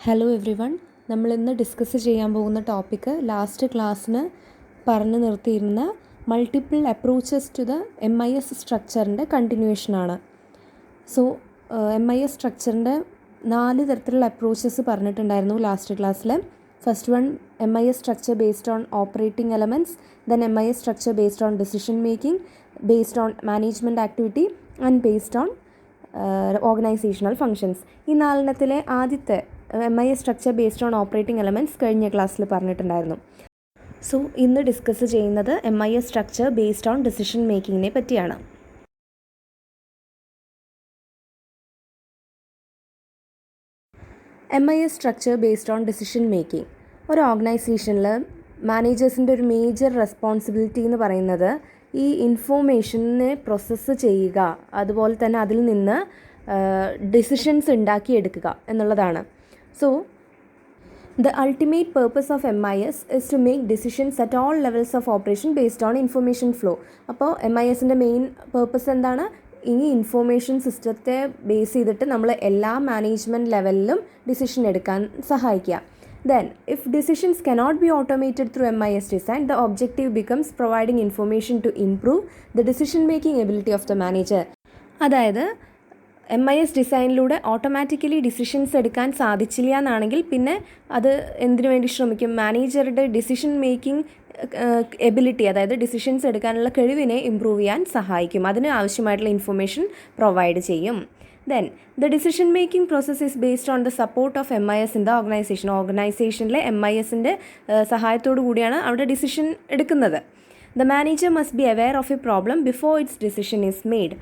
Hello everyone. നമ്മളിന്ന് discuss ചെയ്യാൻ പോകുന്ന ടോപ്പിക്ക് ലാസ്റ്റ് ക്ലാസ്സിന് പറഞ്ഞു നിർത്തിയിരുന്ന multiple approaches to the MIS സ്ട്രക്ചറിൻ്റെ കണ്ടിന്യൂഷനാണ്. സോ MIS സ്ട്രക്ചറിൻ്റെ 4 തരത്തിലുള്ള അപ്രോച്ചസ് പറഞ്ഞിട്ടുണ്ടായിരുന്നു ലാസ്റ്റ് ക്ലാസ്സിൽ. First one MIS structure based on operating elements, then MIS structure based on decision making, based on management activity and based on organizational functions. ഈ 4 ആദ്യത്തെ MIS structure based on operating elements കഴിഞ്ഞ ക്ലാസ്സിൽ പറഞ്ഞിട്ടുണ്ടായിരുന്നു. So ഇന്ന് discuss ചെയ്യുന്നത് MIS structure based on decision മേക്കിങ്ങിനെ പറ്റിയാണ്. MIS structure based on decision making ഒരു ഓർഗനൈസേഷനിൽ മാനേജേഴ്സിൻ്റെ ഒരു മേജർ റെസ്പോൺസിബിലിറ്റി എന്ന് പറയുന്നത് ഈ ഇൻഫോർമേഷനെ പ്രോസസ്സ് ചെയ്യുക, അതുപോലെ തന്നെ അതിൽ നിന്ന് ഡിസിഷൻസ് ഉണ്ടാക്കിയെടുക്കുക എന്നുള്ളതാണ്. So, the ultimate purpose of MIS is to make decisions at all levels of operation based on information flow. അപ്പോൾ MISൻ്റെ മെയിൻ പേർപ്പസ് എന്താണ്? ഈ ഇൻഫോർമേഷൻ സിസ്റ്റത്തെ ബേസ് ചെയ്തിട്ട് നമ്മൾ എല്ലാ മാനേജ്മെൻറ്റ് ലെവലിലും ഡിസിഷൻ എടുക്കാൻ സഹായിക്കുക. Then, if decisions cannot be automated through MIS design, the objective becomes providing information to improve the decision-making ability of the manager. അതായത് MIS ഡിസൈനിലൂടെ ഓട്ടോമാറ്റിക്കലി ഡിസിഷൻസ് എടുക്കാൻ സാധിച്ചില്ല എന്നാണെങ്കിൽ പിന്നെ അത് എന്തിനു വേണ്ടി ശ്രമിക്കും? മാനേജറുടെ ഡിസിഷൻ മേക്കിംഗ് എബിലിറ്റി, അതായത് ഡിസിഷൻസ് എടുക്കാനുള്ള കഴിവിനെ ഇമ്പ്രൂവ് ചെയ്യാൻ സഹായിക്കും. അതിന് ആവശ്യമായിട്ടുള്ള ഇൻഫർമേഷൻ പ്രൊവൈഡ് ചെയ്യും. Then the decision making process is based on the support of MIS in the organisation. ഓർഗനൈസേഷനിലെ MISൻ്റെ സഹായത്തോടു കൂടിയാണ് അവിടെ ഡിസിഷൻ എടുക്കുന്നത്. The manager must be aware of a problem before its decision is made.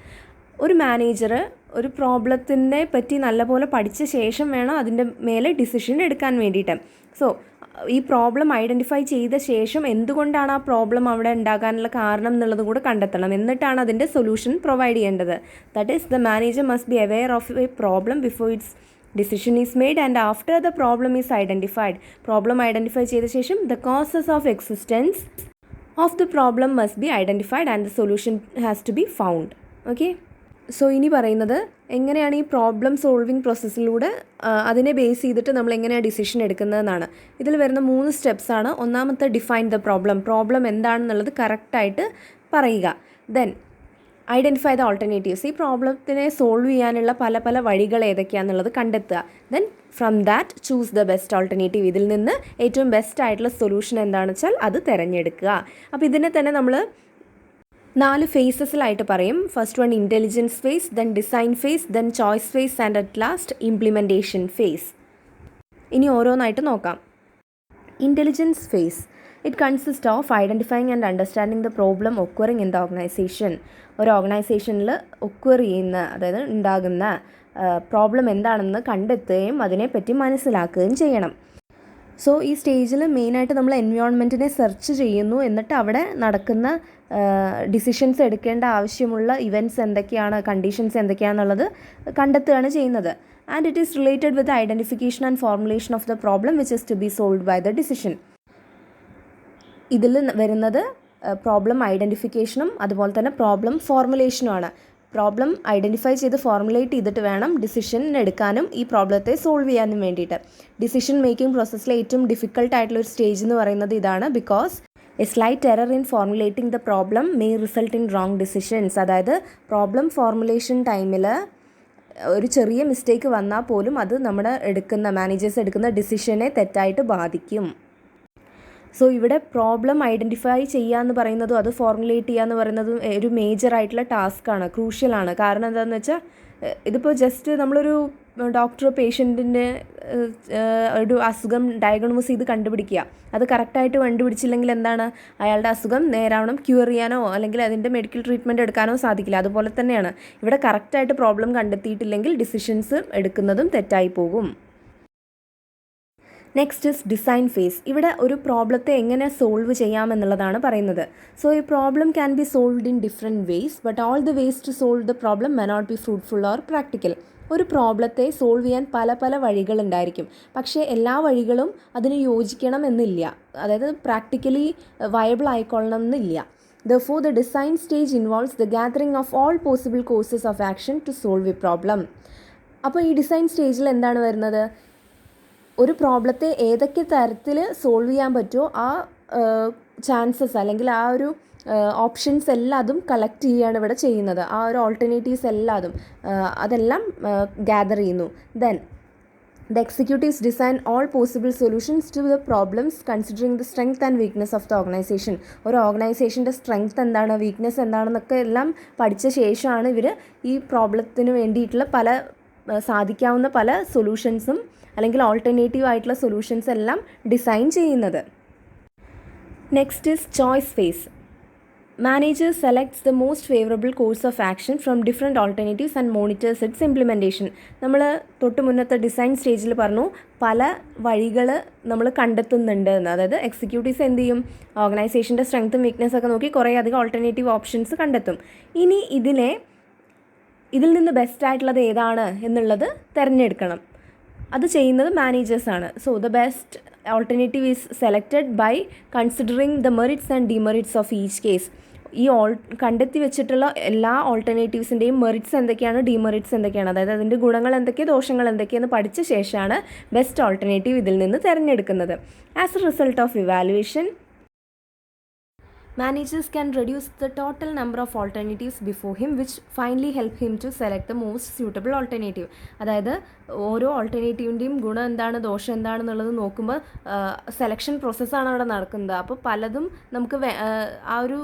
ഒരു manager ഒരു പ്രോബ്ലത്തിനെ പറ്റി നല്ലപോലെ പഠിച്ച ശേഷം വേണം അതിൻ്റെ മേലെ ഡിസിഷൻ എടുക്കാൻ വേണ്ടിയിട്ട്. സോ ഈ പ്രോബ്ലം ഐഡൻറ്റിഫൈ ചെയ്ത ശേഷം എന്തുകൊണ്ടാണ് ആ പ്രോബ്ലം അവിടെ ഉണ്ടാകാനുള്ള കാരണം എന്നുള്ളത് കൂടെ കണ്ടെത്തണം. എന്നിട്ടാണ് അതിൻ്റെ സൊല്യൂഷൻ പ്രൊവൈഡ് ചെയ്യേണ്ടത്. That is the manager must be aware of a problem before its decision is made and after the problem is identified. Problem identify ചെയ്ത ശേഷം the causes of existence of the problem must be identified and the solution has to be found. Okay, so ഇനി പറയുന്നത് എങ്ങനെയാണ് ഈ problem solving പ്രോസസ്സിലൂടെ അതിനെ base ചെയ്തിട്ട് നമ്മൾ എങ്ങനെയാണ് ഡിസിഷൻ എടുക്കുന്നതെന്നാണ്. ഇതിൽ വരുന്ന 3 സ്റ്റെപ്സാണ്. ഒന്നാമത്തെ ഡിഫൈൻ ദ പ്രോബ്ലം എന്താണെന്നുള്ളത് കറക്റ്റായിട്ട് പറയുക. ദെൻ ഐഡൻറ്റിഫൈ ദ ഓൾട്ടർനേറ്റീവ്സ്, ഈ പ്രോബ്ലത്തിനെ സോൾവ് ചെയ്യാനുള്ള പല പല വഴികൾ ഏതൊക്കെയാണെന്നുള്ളത് കണ്ടെത്തുക. Then from that choose the best alternative, ഇതിൽ നിന്ന് ഏറ്റവും ബെസ്റ്റ് ആയിട്ടുള്ള സൊല്യൂഷൻ എന്താണെന്ന് വെച്ചാൽ അത് തിരഞ്ഞെടുക്കുക. അപ്പോൾ ഇതിനെ തന്നെ നമ്മൾ 4 ഫേസസിലായിട്ട് പറയും. First one intelligence phase, then design phase, then choice phase and at last implementation phase. ഇനി ഓരോന്നായിട്ട് നോക്കാം. Intelligence phase, it consist of identifying and understanding the problem occurring in the organization. ഒരു ഓർഗനൈസേഷനിൽ ഒക്വർ ചെയ്യുന്ന, അതായത് ഉണ്ടാകുന്ന പ്രോബ്ലം എന്താണെന്ന് കണ്ടെത്തുകയും അതിനെപ്പറ്റി മനസ്സിലാക്കുകയും ചെയ്യണം. സോ ഈ സ്റ്റേജിൽ മെയിനായിട്ട് നമ്മൾ എൻവയോൺമെൻറ്റിനെ സെർച്ച് ചെയ്യുന്നു, എന്നിട്ട് അവിടെ നടക്കുന്ന ഡിസിഷൻസ് എടുക്കേണ്ട ആവശ്യമുള്ള ഇവൻറ്റ്സ് എന്തൊക്കെയാണ്, കണ്ടീഷൻസ് എന്തൊക്കെയാണെന്നുള്ളത് കണ്ടെത്തുകയാണ് ചെയ്യുന്നത്. And it is related with identification and formulation of the problem which is to be solved by the decision. ഇതിൽ വരുന്നത് പ്രോബ്ലം ഐഡൻറ്റിഫിക്കേഷനും അതുപോലെ തന്നെ പ്രോബ്ലം ഫോർമുലേഷനുമാണ്. പ്രോബ്ലം ഐഡൻറ്റിഫൈ ചെയ്ത് ഫോർമുലേറ്റ് ചെയ്തിട്ട് വേണം ഡിസിഷൻ എടുക്കാനും ഈ പ്രോബ്ലത്തെ സോൾവ് ചെയ്യാനും വേണ്ടിയിട്ട്. ഡിസിഷൻ മേക്കിംഗ് പ്രോസസ്സിലെ ഏറ്റവും ഡിഫിക്കൽട്ടായിട്ടുള്ളൊരു സ്റ്റേജ് എന്ന് പറയുന്നത് ഇതാണ്. Because a slight error in formulating the problem may result in wrong decisions. അതായത് പ്രോബ്ലം ഫോർമുലേഷൻ ടൈമിൽ ഒരു ചെറിയ മിസ്റ്റേക്ക് വന്നാൽ പോലും അത് നമ്മുടെ മാനേജേഴ്സ് എടുക്കുന്ന ഡിസിഷനെ തെറ്റായിട്ട് ബാധിക്കും. സോ ഇവിടെ പ്രോബ്ലം ഐഡൻറ്റിഫൈ ചെയ്യുക എന്ന് പറയുന്നതും അത് ഫോർമുലേറ്റ് ചെയ്യുക എന്ന് പറയുന്നതും ഒരു മേജറായിട്ടുള്ള ടാസ്ക്കാണ്, ക്രൂഷ്യലാണ്. കാരണം എന്താണെന്ന് വെച്ചാൽ ഇതിപ്പോൾ ജസ്റ്റ് നമ്മളൊരു ഡോക്ടർ പേഷ്യൻറ്റിൻ്റെ ഒരു അസുഖം ഡയഗ്നോസ് ചെയ്ത് കണ്ടുപിടിക്കുക, അത് കറക്റ്റായിട്ട് കണ്ടുപിടിച്ചില്ലെങ്കിൽ എന്താണ്, അയാളുടെ അസുഖം നേരാവണ്ണം ക്യൂർ ചെയ്യാനോ അല്ലെങ്കിൽ അതിൻ്റെ മെഡിക്കൽ ട്രീറ്റ്മെൻറ്റ് എടുക്കാനോ സാധിക്കില്ല. അതുപോലെ തന്നെയാണ് ഇവിടെ കറക്റ്റായിട്ട് പ്രോബ്ലം കണ്ടെത്തിയിട്ടില്ലെങ്കിൽ ഡിസിഷൻസ് എടുക്കുന്നതും തെറ്റായി പോകും. Next is design phase. ഇവിടെ ഒരു പ്രോബ്ലത്തെ എങ്ങനെ സോൾവ് ചെയ്യാമെന്നുള്ളതാണ് പറയുന്നത്. സോ ഈ problem can be solved in different ways, but all the ways to solve the problem may not be fruitful or practical. ഒരു പ്രോബ്ലത്തെ സോൾവ് ചെയ്യാൻ പല പല വഴികളുണ്ടായിരിക്കും, പക്ഷേ എല്ലാ വഴികളും അതിന് യോജിക്കണം എന്നില്ല, അതായത് പ്രാക്ടിക്കലി വയബിൾ ആയിക്കൊള്ളണം എന്നില്ല. Therefore, the design stage involves the gathering of all possible courses of action to solve a problem. അപ്പോൾ ഈ ഡിസൈൻ സ്റ്റേജിൽ എന്താണ് വരുന്നത്? ഒരു പ്രോബ്ലത്തെ ഏതൊക്കെ തരത്തിൽ സോൾവ് ചെയ്യാൻ പറ്റുമോ ആ ചാൻസസ് അല്ലെങ്കിൽ ആ ഒരു ഓപ്ഷൻസ് എല്ലാതും കളക്ട് ചെയ്യുകയാണ് ഇവിടെ ചെയ്യുന്നത്. ആ ഒരു ഓൾട്ടർനേറ്റീവ്സ് എല്ലാതും അതെല്ലാം ഗ്യാദർ ചെയ്യുന്നു. Then the executives design all possible solutions to the problems considering the strength and weakness of the organization. ഒരു ഓർഗനൈസേഷൻ്റെ സ്ട്രെങ്ത് എന്താണ്, വീക്ക്നെസ് എന്താണെന്നൊക്കെ എല്ലാം പഠിച്ച ശേഷമാണ് ഇവർ ഈ പ്രോബ്ലത്തിന് വേണ്ടിയിട്ടുള്ള സാധിക്കാവുന്ന പല സൊല്യൂഷൻസും അല്ലെങ്കിൽ ഓൾട്ടർനേറ്റീവ് ആയിട്ടുള്ള സൊല്യൂഷൻസ് എല്ലാം ഡിസൈൻ ചെയ്യുന്നത്. Next is choice phase. Manager selects the most favorable course of action from different alternatives and monitors its implementation. നമ്മൾ തൊട്ട് മുന്നത്തെ ഡിസൈൻ സ്റ്റേജിൽ പറഞ്ഞു പല വഴികൾ നമ്മൾ കണ്ടെത്തുന്നുണ്ട് എന്ന്. അതായത് എക്സിക്യൂട്ടീവ്സ് എന്ത് ചെയ്യും, ഓർഗനൈസേഷൻ്റെ സ്ട്രെങ്ത്തും വീക്ക്നെസ്സൊക്കെ നോക്കി കുറേ അധികം ഓൾട്ടർനേറ്റീവ് ഓപ്ഷൻസ് കണ്ടെത്തും. ഇനി ഇതിൽ നിന്ന് ബെസ്റ്റ് ആയിട്ടുള്ളത് ഏതാണ് എന്നുള്ളത് തിരഞ്ഞെടുക്കണം. അത് ചെയ്യുന്നത് മാനേജേഴ്സാണ്. So the best alternative is selected by considering the merits and demerits of each case. ഈ കണ്ടെത്തി വെച്ചിട്ടുള്ള എല്ലാ ഓൾട്ടർനേറ്റീവ്സിൻ്റെയും മെറിറ്റ്സ് എന്തൊക്കെയാണ്, ഡിമെറിറ്റ്സ് എന്തൊക്കെയാണ്, അതായത് അതിൻ്റെ ഗുണങ്ങൾ എന്തൊക്കെ ദോഷങ്ങൾ എന്തൊക്കെയെന്ന് പഠിച്ച ശേഷമാണ് ബെസ്റ്റ് ഓൾട്ടർനേറ്റീവ് ഇതിൽ നിന്ന് തിരഞ്ഞെടുക്കുന്നത്. As A result of evaluation, managers can reduce the total number of alternatives before him, which finally help him to select the most suitable alternative. അതായത് ഓരോ ഓൾട്ടർനേറ്റീവിൻ്റെയും ഗുണം എന്താണ് ദോഷം എന്താണെന്നുള്ളത് നോക്കുമ്പോൾ സെലക്ഷൻ പ്രോസസ്സാണ് അവിടെ നടക്കുന്നത്. അപ്പോൾ പലതും നമുക്ക് ആ ഒരു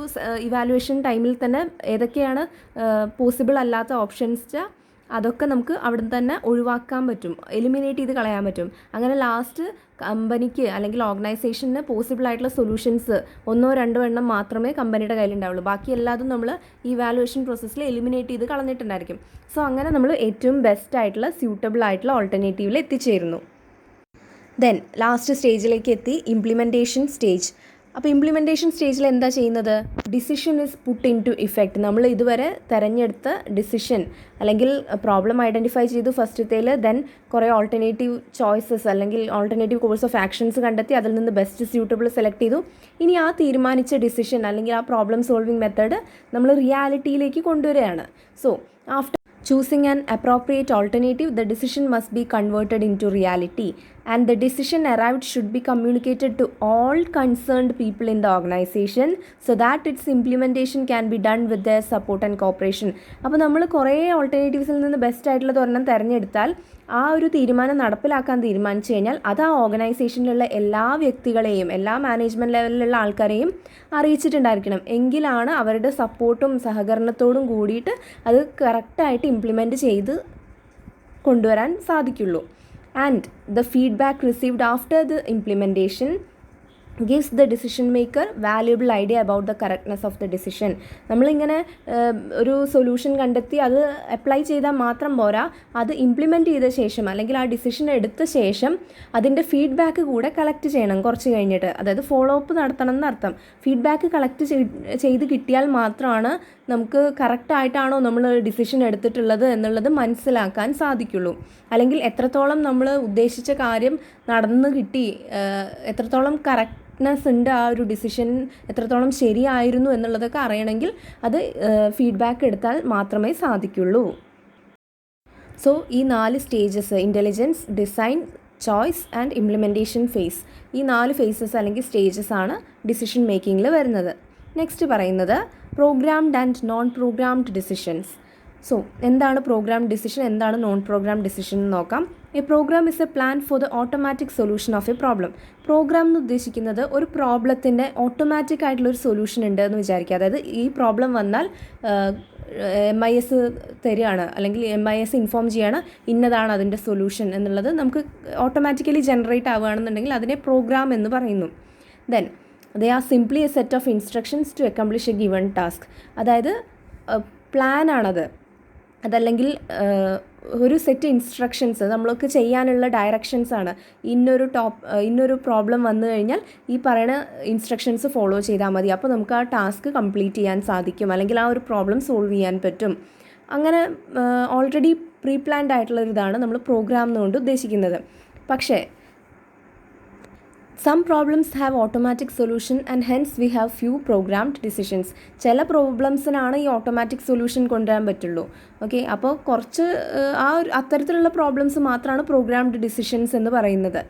ഇവാലുവേഷൻ ടൈമിൽ തന്നെ ഏതൊക്കെയാണ് പോസിബിൾ അല്ലാത്ത ഓപ്ഷൻസ് അതൊക്കെ നമുക്ക് അവിടെ തന്നെ ഒഴിവാക്കാൻ പറ്റും, എലിമിനേറ്റ് ചെയ്ത് കളയാൻ പറ്റും. അങ്ങനെ ലാസ്റ്റ് കമ്പനിക്ക് അല്ലെങ്കിൽ ഓർഗനൈസേഷന് പോസിബിൾ ആയിട്ടുള്ള സൊല്യൂഷൻസ് 1-2 എണ്ണം മാത്രമേ കമ്പനിയുടെ കയ്യിലുണ്ടാവുള്ളൂ. ബാക്കി എല്ലാതും നമ്മൾ ഈ വാലുവേഷൻ പ്രോസസ്സിൽ എലിമിനേറ്റ് ചെയ്ത് കളഞ്ഞിട്ടുണ്ടായിരിക്കും. സോ അങ്ങനെ നമ്മൾ ഏറ്റവും ബെസ്റ്റ് ആയിട്ടുള്ള സ്യൂട്ടബിൾ ആയിട്ടുള്ള ഓൾട്ടർനേറ്റീവിൽ എത്തിച്ചേരുന്നു. ദെൻ ലാസ്റ്റ് സ്റ്റേജിലേക്ക് എത്തി, ഇംപ്ലിമെൻറ്റേഷൻ സ്റ്റേജ്. അപ്പോൾ ഇംപ്ലിമെൻറ്റേഷൻ സ്റ്റേജിൽ എന്താ ചെയ്യുന്നത്, decision is put into effect. നമ്മൾ ഇതുവരെ തിരഞ്ഞെടുത്ത ഡിസിഷൻ അല്ലെങ്കിൽ പ്രോബ്ലം ഐഡൻറ്റിഫൈ ചെയ്തു ഫസ്റ്റത്തേൽ, ദെൻ കുറേ ഓൾട്ടർനേറ്റീവ് ചോയ്സസ് അല്ലെങ്കിൽ ഓൾട്ടർനേറ്റീവ് കോഴ്സ് ഓഫ് ആക്ഷൻസ് കണ്ടെത്തി, അതിൽ നിന്ന് ബെസ്റ്റ് സ്യൂട്ടബിൾ സെലക്ട് ചെയ്തു. ഇനി ആ തീരുമാനിച്ച ഡിസിഷൻ അല്ലെങ്കിൽ ആ പ്രോബ്ലം സോൾവിങ് മെത്തേഡ് നമ്മൾ റിയാലിറ്റിയിലേക്ക് കൊണ്ടുവരികയാണ്. So after choosing an appropriate alternative, the decision must be converted into reality, and the decision arrived should be communicated to all concerned people in the organization so that its implementation can be done with their support and cooperation. അപ്പോൾ നമ്മൾ കുറേ ഓൾട്ടർനേറ്റീവ്സിൽ നിന്ന് best ആയിട്ടുള്ളത് ഒരെണ്ണം തിരഞ്ഞെടുത്താൽ ആ ഒരു തീരുമാനം നടപ്പിലാക്കാൻ തീരുമാനിച്ചു കഴിഞ്ഞാൽ അത് ആ ഓർഗനൈസേഷനിലുള്ള എല്ലാ വ്യക്തികളെയും എല്ലാ മാനേജ്മെൻറ്റ് ലെവലിലുള്ള ആൾക്കാരെയും അറിയിച്ചിട്ടുണ്ടായിരിക്കണം. എങ്കിലാണ് അവരുടെ സപ്പോർട്ടും സഹകരണത്തോടും കൂടിയിട്ട് അത് കറക്റ്റായിട്ട് ഇംപ്ലിമെൻറ്റ് ചെയ്ത് കൊണ്ടുവരാൻ സാധിക്കുള്ളൂ. And the feedback received after the implementation gives the decision maker valuable idea about the correctness of the decision. നമ്മളിങ്ങനെ ഒരു സൊല്യൂഷൻ കണ്ടെത്തി അത് അപ്ലൈ ചെയ്താൽ മാത്രം പോരാ, അത് ഇംപ്ലിമെൻറ്റ് ചെയ്ത ശേഷം അല്ലെങ്കിൽ ആ ഡിസിഷൻ എടുത്ത ശേഷം അതിൻ്റെ ഫീഡ്ബാക്ക് കൂടെ കളക്ട് ചെയ്യണം കുറച്ച് കഴിഞ്ഞിട്ട്. അതായത് ഫോളോ അപ്പ് നടത്തണം എന്നർത്ഥം. ഫീഡ്ബാക്ക് കളക്ട് ചെയ്ത് കിട്ടിയാൽ മാത്രമാണ് നമുക്ക് കറക്റ്റായിട്ടാണോ നമ്മൾ ഡിസിഷൻ എടുത്തിട്ടുള്ളത് എന്നുള്ളത് മനസ്സിലാക്കാൻ സാധിക്കുള്ളൂ. അല്ലെങ്കിൽ എത്രത്തോളം നമ്മൾ ഉദ്ദേശിച്ച കാര്യം നടന്നു കിട്ടി, എത്രത്തോളം കറക്റ്റ്നെസ് ഉണ്ട് ആ ഒരു ഡിസിഷൻ, എത്രത്തോളം ശരിയായിരുന്നു എന്നുള്ളതൊക്കെ അറിയണമെങ്കിൽ അത് ഫീഡ്ബാക്ക് എടുത്താൽ മാത്രമേ സാധിക്കുള്ളൂ. സോ ഈ 4 stages, intelligence, design, choice and implementation phase, ഈ 4 ഫേസസ് അല്ലെങ്കിൽ സ്റ്റേജസ് ആണ് ഡിസിഷൻ മേക്കിങ്ങിൽ വരുന്നത്. നെക്സ്റ്റ് പറയുന്നത് programmed and non programmed decisions. So എന്താണ് പ്രോഗ്രാം ഡിസിഷൻ, എന്താണ് നോൺ പ്രോഗ്രാം ഡിസിഷൻ എന്ന് നോക്കാം. A program is a plan for the automatic solution of a problem. Program എന്ന് ഉദ്ദേശിക്കുന്നത് ഒരു പ്രോബ്ലത്തിൻ്റെ ഓട്ടോമാറ്റിക് ആയിട്ടുള്ളൊരു സൊല്യൂഷൻ ഉണ്ട് എന്ന് വിചാരിക്കുക. അതായത് ഈ പ്രോബ്ലം വന്നാൽ MIS തരികയാണ് അല്ലെങ്കിൽ MIS ഇൻഫോം ചെയ്യുകയാണ് ഇന്നതാണ് അതിൻ്റെ സൊല്യൂഷൻ എന്നുള്ളത് നമുക്ക് ഓട്ടോമാറ്റിക്കലി ജനറേറ്റ് ആവുകയാണെന്നുണ്ടെങ്കിൽ അതിനെ പ്രോഗ്രാം എന്ന് പറയുന്നു. Then they are simply a set of instructions to accomplish a given task. അതായത് പ്ലാനാണത്, അതല്ലെങ്കിൽ ഒരു സെറ്റ് ഇൻസ്ട്രക്ഷൻസ് നമ്മൾക്ക് ചെയ്യാനുള്ള ഡയറക്ഷൻസ് ആണ്. ഇന്നൊരു പ്രോബ്ലം വന്നു കഴിഞ്ഞാൽ ഈ പറയുന്ന ഇൻസ്ട്രക്ഷൻസ് ഫോളോ ചെയ്താൽ മതി, അപ്പോൾ നമുക്ക് ആ ടാസ്ക് കംപ്ലീറ്റ് ചെയ്യാൻ സാധിക്കും, അല്ലെങ്കിൽ ആ ഒരു പ്രോബ്ലം സോൾവ് ചെയ്യാൻ പറ്റും. അങ്ങനെ ഓൾറെഡി പ്രീ പ്ലാൻഡ് ആയിട്ടുള്ളൊരിതാണ് നമ്മൾ പ്രോഗ്രാം എന്നുകൊണ്ട് ഉദ്ദേശിക്കുന്നത്. പക്ഷേ some problems have automatic solution and hence we have few programmed decisions. ചില പ്രോബ്ലംസിനാണ് ഈ ഓട്ടോമാറ്റിക് സൊല്യൂഷൻ കൊണ്ടുവരാൻ പറ്റുള്ളൂ. ഓക്കെ, അപ്പോൾ കുറച്ച് അത്തരത്തിലുള്ള പ്രോബ്ലംസ് മാത്രമാണ് പ്രോഗ്രാംഡ് ഡിസിഷൻസ് എന്ന് പറയുന്നത്.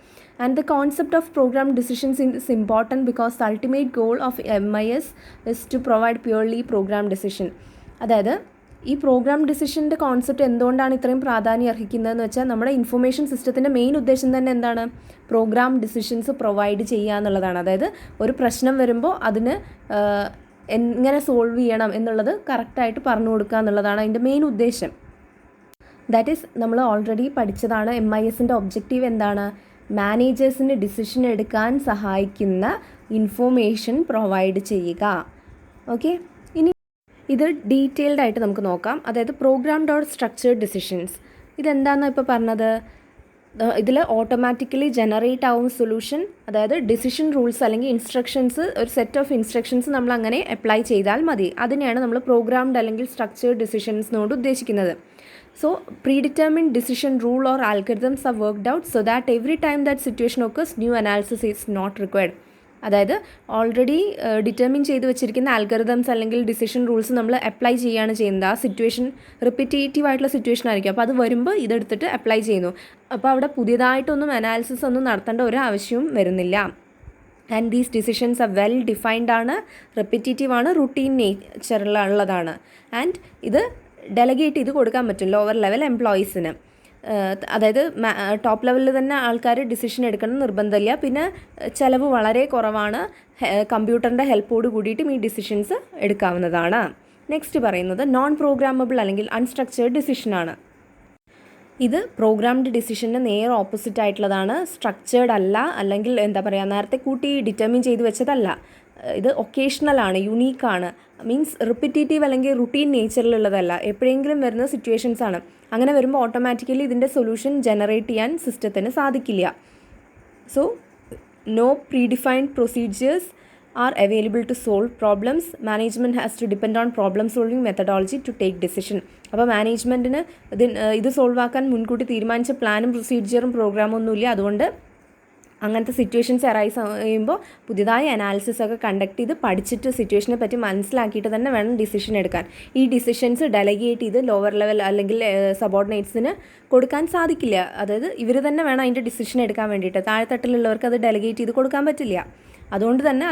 And the concept of programmed decisions is important because the ultimate goal of MIS is to provide purely program decision. അതായത് ഈ പ്രോഗ്രാം ഡിസിഷൻ്റെ കോൺസെപ്റ്റ് എന്തുകൊണ്ടാണ് ഇത്രയും പ്രാധാന്യം അർഹിക്കുന്നതെന്ന് വെച്ചാൽ നമ്മുടെ ഇൻഫർമേഷൻ സിസ്റ്റത്തിൻ്റെ മെയിൻ ഉദ്ദേശം തന്നെ എന്താണ്? പ്രോഗ്രാം ഡിസിഷൻസ് പ്രൊവൈഡ് ചെയ്യുക എന്നുള്ളതാണ്. അതായത് ഒരു പ്രശ്നം വരുമ്പോൾ അതിന് എങ്ങനെ സോൾവ് ചെയ്യണം എന്നുള്ളത് കറക്റ്റായിട്ട് പറഞ്ഞു കൊടുക്കുക എന്നുള്ളതാണ് അതിൻ്റെ മെയിൻ ഉദ്ദേശം. ദാറ്റ് ഈസ് നമ്മൾ ഓൾറെഡി പഠിച്ചതാണ്. MISൻ്റെ ഒബ്ജക്റ്റീവ് എന്താണ്? മാനേജേഴ്സിന് ഡിസിഷൻ എടുക്കാൻ സഹായിക്കുന്ന ഇൻഫോർമേഷൻ പ്രൊവൈഡ് ചെയ്യുക. ഓക്കെ, ഇത് ഡീറ്റെയിൽഡ് ആയിട്ട് നമുക്ക് നോക്കാം. അതായത് പ്രോഗ്രാംഡ് ഓർ സ്ട്രക്ചേർഡ് ഡിസിഷൻസ് ഇതെന്താണെന്ന് ഇപ്പോൾ പറഞ്ഞത്? ഇതിൽ ഓട്ടോമാറ്റിക്കലി ജനറേറ്റ് ആവും സൊല്യൂഷൻ. അതായത് ഡിസിഷൻ റൂൾസ് അല്ലെങ്കിൽ ഇൻസ്ട്രക്ഷൻസ്, ഒരു സെറ്റ് ഓഫ് ഇൻസ്ട്രക്ഷൻസ് നമ്മൾ അങ്ങനെ അപ്ലൈ ചെയ്താൽ മതി. അതിനെയാണ് നമ്മൾ പ്രോഗ്രാംഡ് അല്ലെങ്കിൽ സ്ട്രക്ചേർഡ് ഡിസിഷൻസിനോട് ഉദ്ദേശിക്കുന്നത്. So predetermined decision rule or algorithms are worked out so that every time that situation occurs new analysis is not required. അതായത് ഓൾറെഡി ഡിറ്റർമിൻ ചെയ്ത് വെച്ചിരിക്കുന്ന ആൽഗറിതംസ് അല്ലെങ്കിൽ ഡിസിഷൻ റൂൾസ് നമ്മൾ അപ്ലൈ ചെയ്യുകയാണ് ചെയ്യുന്നത്. ആ സിറ്റുവേഷൻ റിപ്പീറ്റേറ്റീവ് ആയിട്ടുള്ള സിറ്റുവേഷൻ ആയിരിക്കും. അപ്പോൾ അത് വരുമ്പോൾ ഇതെടുത്തിട്ട് അപ്ലൈ ചെയ്യുന്നു. അപ്പോൾ അവിടെ പുതിയതായിട്ടൊന്നും അനാലിസിസ് ഒന്നും നടത്തേണ്ട ഒരു ആവശ്യവും വരുന്നില്ല. And these decisions are well defined ആണ്, റിപ്പീറ്റേറ്റീവ് ആണ്, റുട്ടീൻ നേച്ചറിലുള്ളതാണ്. ആൻഡ് ഇത് ഡെലഗേറ്റ് ചെയ്ത് കൊടുക്കാൻ പറ്റും ലോവർ ലെവൽ എംപ്ലോയീസിന്. അതായത് ടോപ്പ് ലെവലിൽ തന്നെ ആൾക്കാർ ഡിസിഷൻ എടുക്കണം നിർബന്ധമില്ല. പിന്നെ ചിലവ് വളരെ കുറവാണ്. കമ്പ്യൂട്ടറിൻ്റെ ഹെൽപ്പോട് കൂടിയിട്ടും ഈ ഡിസിഷൻസ് എടുക്കാവുന്നതാണ്. നെക്സ്റ്റ് പറയുന്നത് നോൺ പ്രോഗ്രാമബിൾ അല്ലെങ്കിൽ അൺസ്ട്രക്ചേർഡ് ഡിസിഷനാണ്. ഇത് പ്രോഗ്രാംഡ് ഡിസിഷന് നേരെ ഓപ്പോസിറ്റ് ആയിട്ടുള്ളതാണ്. സ്ട്രക്ചേർഡ് അല്ല, അല്ലെങ്കിൽ എന്താ പറയുക, നേരത്തെ കൂട്ടി ഡിറ്റർമിൻ ചെയ്ത് വെച്ചതല്ല. ഇത് ഒക്കേഷണലാണ്, യുണീക്കാണ്. മീൻസ് റിപ്പീറ്റേറ്റീവ് അല്ലെങ്കിൽ റുട്ടീൻ നേച്ചറിലുള്ളതല്ല, എപ്പോഴെങ്കിലും വരുന്ന സിറ്റുവേഷൻസ് ആണ്. അങ്ങനെ വരുമ്പോൾ ഓട്ടോമാറ്റിക്കലി ഇതിൻ്റെ സൊല്യൂഷൻ ജനറേറ്റ് ചെയ്യാൻ സിസ്റ്റത്തിന് സാധിക്കില്ല. So no predefined procedures are available to solve problems. Management has to depend on problem solving methodology to take decision. അപ്പോൾ മാനേജ്മെൻറ്റിന് ഇത് സോൾവ് ആക്കാൻ മുൻകൂട്ടി തീരുമാനിച്ച പ്ലാനും പ്രൊസീജിയറും പ്രോഗ്രാമും ഒന്നുമില്ല. അതുകൊണ്ട് അങ്ങനത്തെ സിറ്റുവേഷൻസ് അറൈസ് ചെയ്യുമ്പോൾ പുതിയതായി അനാലിസിസ് ഒക്കെ കണ്ടക്ട് ചെയ്ത് പഠിച്ചിട്ട് സിറ്റുവേഷനെ പറ്റി മനസ്സിലാക്കിയിട്ട് തന്നെ വേണം ഡിസിഷൻ എടുക്കാൻ. ഈ ഡിസിഷൻസ് ഡെലഗേറ്റ് ചെയ്ത് ലോവർ ലെവൽ അല്ലെങ്കിൽ സബോർഡിനേറ്റ്സിന് കൊടുക്കാൻ സാധിക്കില്ല. അതായത് ഇവർ തന്നെ വേണം അതിൻ്റെ ഡിസിഷൻ എടുക്കാൻ വേണ്ടിയിട്ട്. താഴെത്തട്ടിലുള്ളവർക്ക് അത് ഡെലഗേറ്റ് ചെയ്ത് കൊടുക്കാൻ പറ്റില്ല. അതുകൊണ്ട് തന്നെ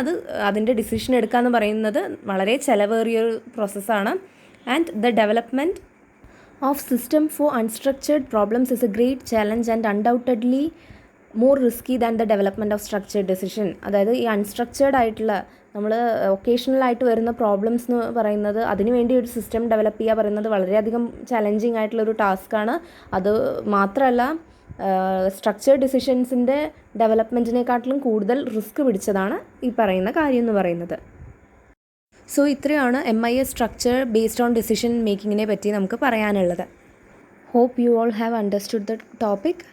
അതിൻ്റെ ഡിസിഷൻ എടുക്കുക എന്ന് പറയുന്നത് വളരെ ചിലവേറിയൊരു പ്രോസസ്സാണ്. And the development of system for unstructured problems is A great challenge and undoubtedly more risky than the development of structured decision. അതായത് ഈ അൺസ്ട്രക്ചേർഡ് ആയിട്ടുള്ള നമ്മൾ ഒക്കേഷണലായിട്ട് വരുന്ന പ്രോബ്ലംസ് എന്ന് പറയുന്നത്, അതിനുവേണ്ടി ഒരു സിസ്റ്റം ഡെവലപ്പ് ചെയ്യുക പറയുന്നത് വളരെയധികം ചലഞ്ചിങ് ആയിട്ടുള്ളൊരു ടാസ്ക്കാണ്. അത് മാത്രമല്ല സ്ട്രക്ചേർഡ് ഡിസിഷൻസിൻ്റെ ഡെവലപ്മെൻറ്റിനെക്കാട്ടിലും കൂടുതൽ റിസ്ക് പിടിച്ചതാണ് ഈ പറയുന്ന കാര്യം എന്ന് പറയുന്നത്. സോ ഇത്രയാണ് MIS structure based on decision മേക്കിങ്ങിനെ പറ്റി നമുക്ക് പറയാനുള്ളത്. Hope you all have understood the topic.